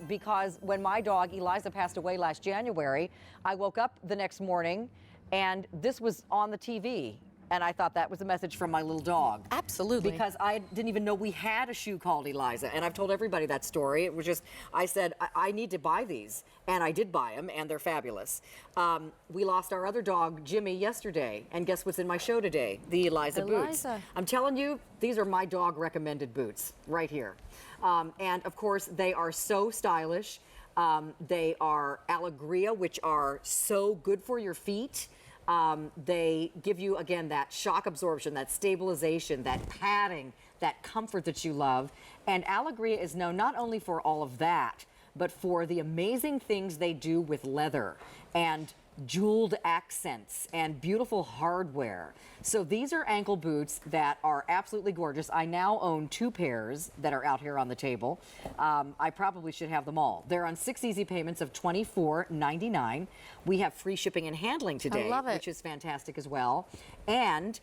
because when my dog Eliza passed away last January, I woke up the next morning and this was on the TV. And I thought that was a message from my little dog. Absolutely. Because I didn't even know we had a shoe called Eliza. And I've told everybody that story. It was just, I said, I need to buy these. And I did buy them, and they're fabulous. We lost our other dog, Jimmy, yesterday. And guess what's in my show today? The Eliza boots. I'm telling you, these are my dog recommended boots right here. And of course, they are so stylish. They are Alegria, which are so good for your feet. They give you, again, that shock absorption, that stabilization, that padding, that comfort that you love. And Alegria is known not only for all of that, but for the amazing things they do with leather and jeweled accents and beautiful hardware. So these are ankle boots that are absolutely gorgeous. I now own 2 pairs that are out here on the table. I probably should have them all. They're on 6 easy payments of $24.99. We have free shipping and handling today, which is fantastic as well. And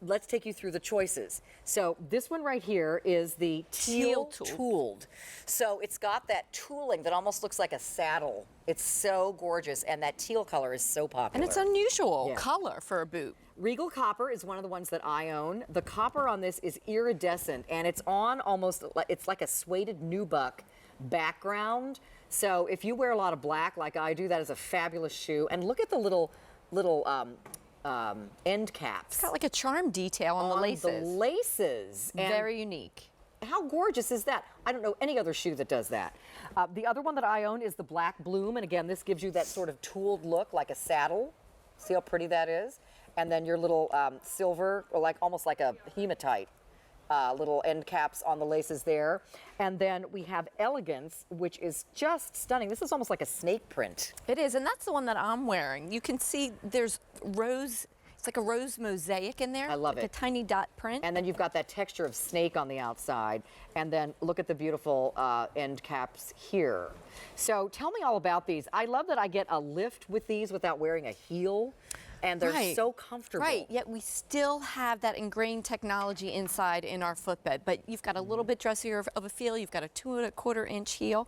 let's take you through the choices. So this one right here is the teal tooled. So it's got that tooling that almost looks like a saddle. It's so gorgeous, and that teal color is so popular. And it's unusual color for a boot. Regal Copper is one of the ones that I own. The copper on this is iridescent, and it's on almost, it's like a suede nubuck background. So if you wear a lot of black like I do, that is a fabulous shoe. And look at the little end caps. It's got like a charm detail on the laces. The laces. Very unique. How gorgeous is that? I don't know any other shoe that does that. The other one that I own is the Black Bloom, and again, this gives you that sort of tooled look, like a saddle. See how pretty that is? And then your little silver, or like almost like a hematite, little end caps on the laces there. And then we have Elegance, which is just stunning. This is almost like a snake print. It is, and that's the one that I'm wearing. You can see there's rose. It's like a rose mosaic in there. I love like it. A tiny dot print. And then you've got that texture of snake on the outside. And then look at the beautiful end caps here. So tell me all about these. I love that I get a lift with these without wearing a heel. And they're so comfortable. Right, yet we still have that ingrained technology inside in our footbed. But you've got a little bit dressier of a feel. You've got a 2 1/4 inch heel.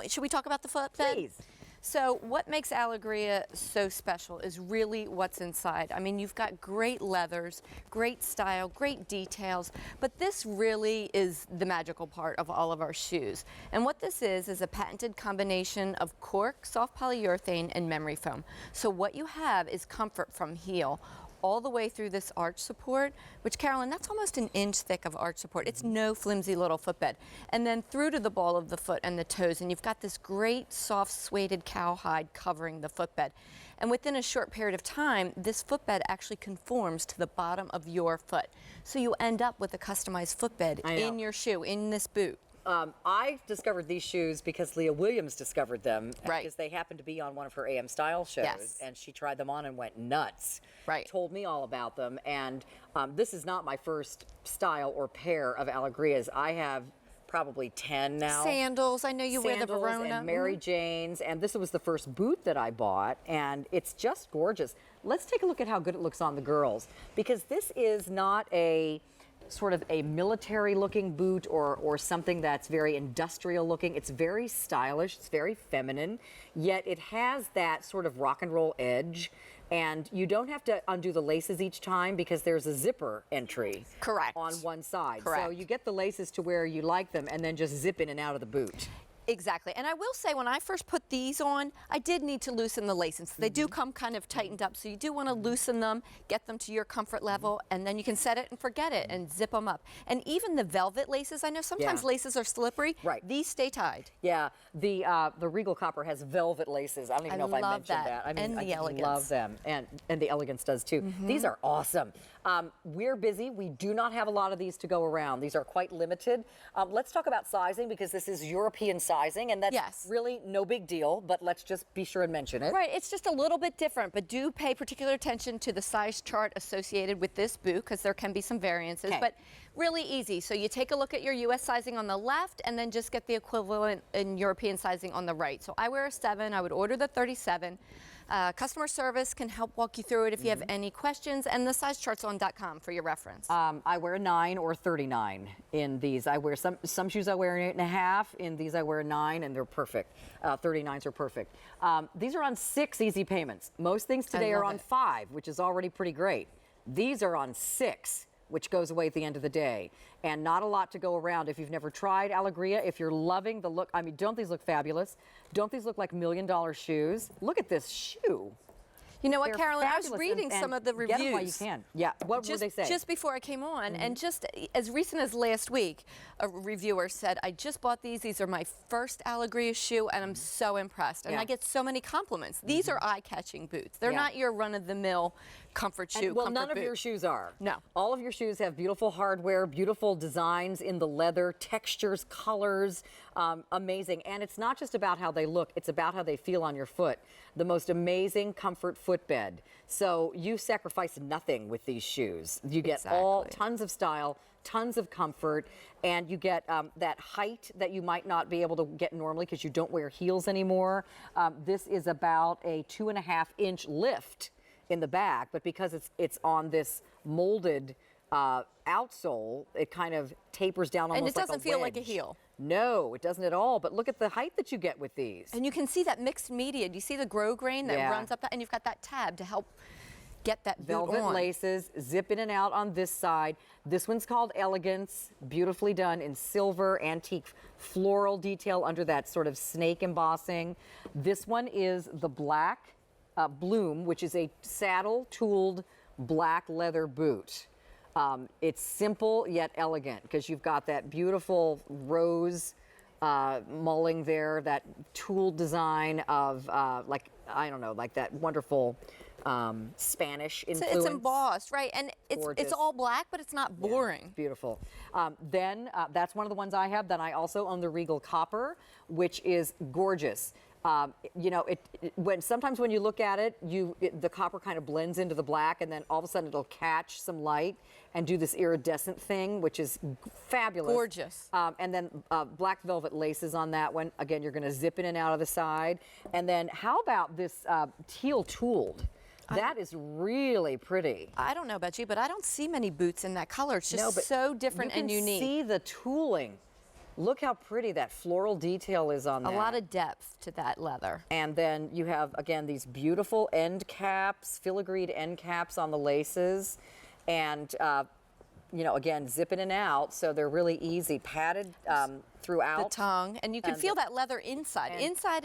Should we talk about the footbed? Please. So what makes Alegria so special is really what's inside. I mean, you've got great leathers, great style, great details, but this really is the magical part of all of our shoes. And what this is a patented combination of cork, soft polyurethane, and memory foam. So what you have is comfort from heel all the way through this arch support, which, Carolyn, that's almost an inch thick of arch support. It's no flimsy little footbed. And then through to the ball of the foot and the toes, and you've got this great soft suede cowhide covering the footbed. And within a short period of time, this footbed actually conforms to the bottom of your foot. So you end up with a customized footbed in your shoe, in this boot. I discovered these shoes because Leah Williams discovered them. Because they happened to be on one of her AM Style shows. And she tried them on and went nuts. Told me all about them. And this is not my first style or pair of Alegrias. I have probably 10 now. Sandals. I know you wear the Verona. And Mary Jane's. And this was the first boot that I bought. And it's just gorgeous. Let's take a look at how good it looks on the girls. Because this is not a sort of a military looking boot or something that's very industrial looking. It's very stylish, it's very feminine, yet it has that sort of rock and roll edge, and you don't have to undo the laces each time because there's a zipper entry on one side. So you get the laces to where you like them and then just zip in and out of the boot. Exactly. And I will say, when I first put these on, I did need to loosen the laces. They do come kind of tightened up, so you do want to loosen them, get them to your comfort level, and then you can set it and forget it and zip them up. And even the velvet laces, I know sometimes laces are slippery. These stay tied. Yeah, the Regal Copper has velvet laces. I don't even know if I mentioned that. I mean, I love them, and the Elegance does too. These are awesome. We're busy. We do not have a lot of these to go around. These are quite limited. Let's talk about sizing, because this is European sizing, and that's really no big deal, but let's just be sure and mention it. Right, it's just a little bit different, but do pay particular attention to the size chart associated with this boot, because there can be some variances, but really easy. So you take a look at your US sizing on the left, and then just get the equivalent in European sizing on the right. So I wear a 7, I would order the 37. Customer service can help walk you through it if you have any questions, and the size chart's on .com for your reference. I wear a 9 or 39 in these. I wear some shoes I wear an 8.5. In these I wear a 9, and they're perfect. 39s are perfect. These are on 6 easy payments. Most things today are on 5, which is already pretty great. These are on 6, which goes away at the end of the day. And not a lot to go around. If you've never tried Alegria, if you're loving the look, I mean, don't these look fabulous? Don't these look like $1 million shoes? Look at this shoe. You know what, They're Carolyn, I was fabulous, reading and some of the get reviews. 'em while you can. Yeah, what would they say? Just before I came on, and just as recent as last week, a reviewer said, I just bought these. These are my first Alegria shoe, and I'm so impressed. And I get so many compliments. These are eye-catching boots. They're not your run-of-the-mill comfort shoe. Well, none of your shoes are. No. All of your shoes have beautiful hardware, beautiful designs in the leather, textures, colors, amazing. And it's not just about how they look, it's about how they feel on your foot. The most amazing comfort footbed. So you sacrifice nothing with these shoes. You get tons of style, tons of comfort, and you get that height that you might not be able to get normally because you don't wear heels anymore. This is about a 2.5-inch lift in the back, but because it's on this molded outsole, it kind of tapers down almost like a wedge. And it doesn't feel like a heel. No, it doesn't at all. But look at the height that you get with these. And you can see that mixed media. Do you see the grow grain that runs up that? And you've got that tab to help get that boot Velvet on. laces, zip in and out on this side. This one's called Elegance, beautifully done in silver, antique floral detail under that sort of snake embossing. This one is the black Bloom, which is a saddle-tooled black leather boot. It's simple yet elegant because you've got that beautiful rose mulling there, that tooled design of like, I don't know, like that wonderful Spanish influence. It's embossed, right? And it's Gorgeous. all black, but it's not boring. Beautiful. Then that's one of the ones I have. Then I also own the Regal Copper, which is gorgeous. You know, sometimes when you look at it, the copper kind of blends into the black, and then all of a sudden it'll catch some light and do this iridescent thing, which is fabulous. Gorgeous. And then black velvet laces on that one. Again, you're going to zip in and out of the side. And then how about this teal tooled? That is really pretty. I don't know about you, but I don't see many boots in that color. It's just so different and unique. You can see the tooling. Look how pretty that floral detail is on that. A lot of depth to that leather. And then you have, again, these beautiful end caps, filigreed end caps on the laces. And, you know, again, zip in and out, so they're really easy. Padded throughout. The tongue. And you can feel that leather inside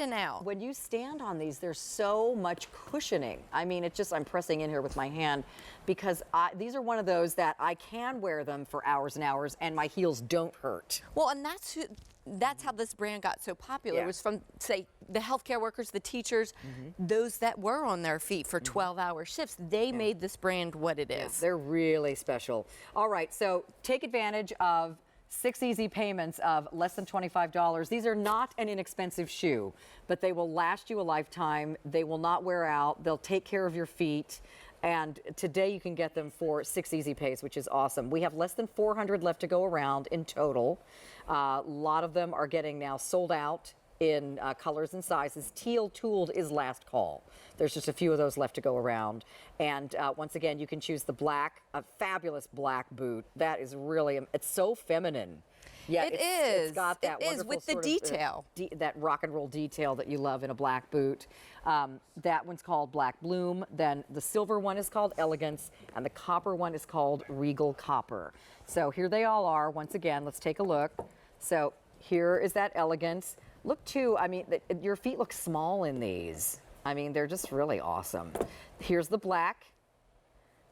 and out. When you stand on these, there's so much cushioning. I mean, it's just, I'm pressing in here with my hand because these are one of those that I can wear them for hours and hours and my heels don't hurt. Well, and that's how this brand got so popular. It was from, say, the healthcare workers, the teachers, those that were on their feet for 12-hour shifts. They made this brand what it is. They're really special. All right, so take advantage of 6 easy payments of less than $25. These are not an inexpensive shoe, but they will last you a lifetime. They will not wear out. They'll take care of your feet. And today you can get them for 6 easy pays, which is awesome. We have less than 400 left to go around in total. A lot of them are getting now sold out in colors and sizes. Teal tooled is last call. There's just a few of those left to go around. And once again, you can choose the black, a fabulous black boot. That is really, it's so feminine. Yeah, it's got that wonderful with the sort detail. Of, that rock and roll detail that you love in a black boot. That one's called Black Bloom. Then the silver one is called Elegance, and the copper one is called Regal Copper. So here they all are. Once again, let's take a look. So here is that Elegance. Look too, I mean, your feet look small in these. I mean, they're just really awesome. Here's the black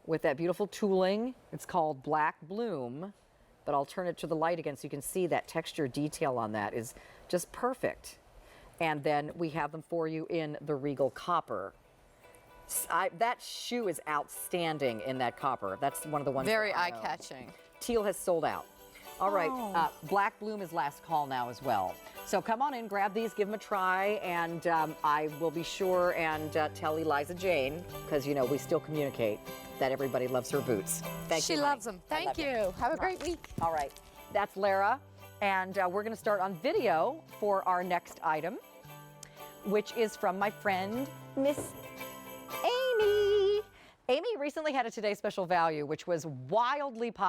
with that beautiful tooling. It's called Black Bloom, but I'll turn it to the light again so you can see that texture detail on that is just perfect. And then we have them for you in the Regal Copper. That shoe is outstanding in that copper. That's one of the ones. Very eye-catching. Teal has sold out. All right, Black Bloom is last call now as well. So come on in, grab these, give them a try, and I will be sure and tell Eliza Jane, because, you know, we still communicate that everybody loves her boots. Thank you. She loves them. Thank you. Have a great week. All right, that's Lara, and we're going to start on video for our next item. which is from my friend, Miss Amy. Amy recently had a Today Special Value, which was wildly popular.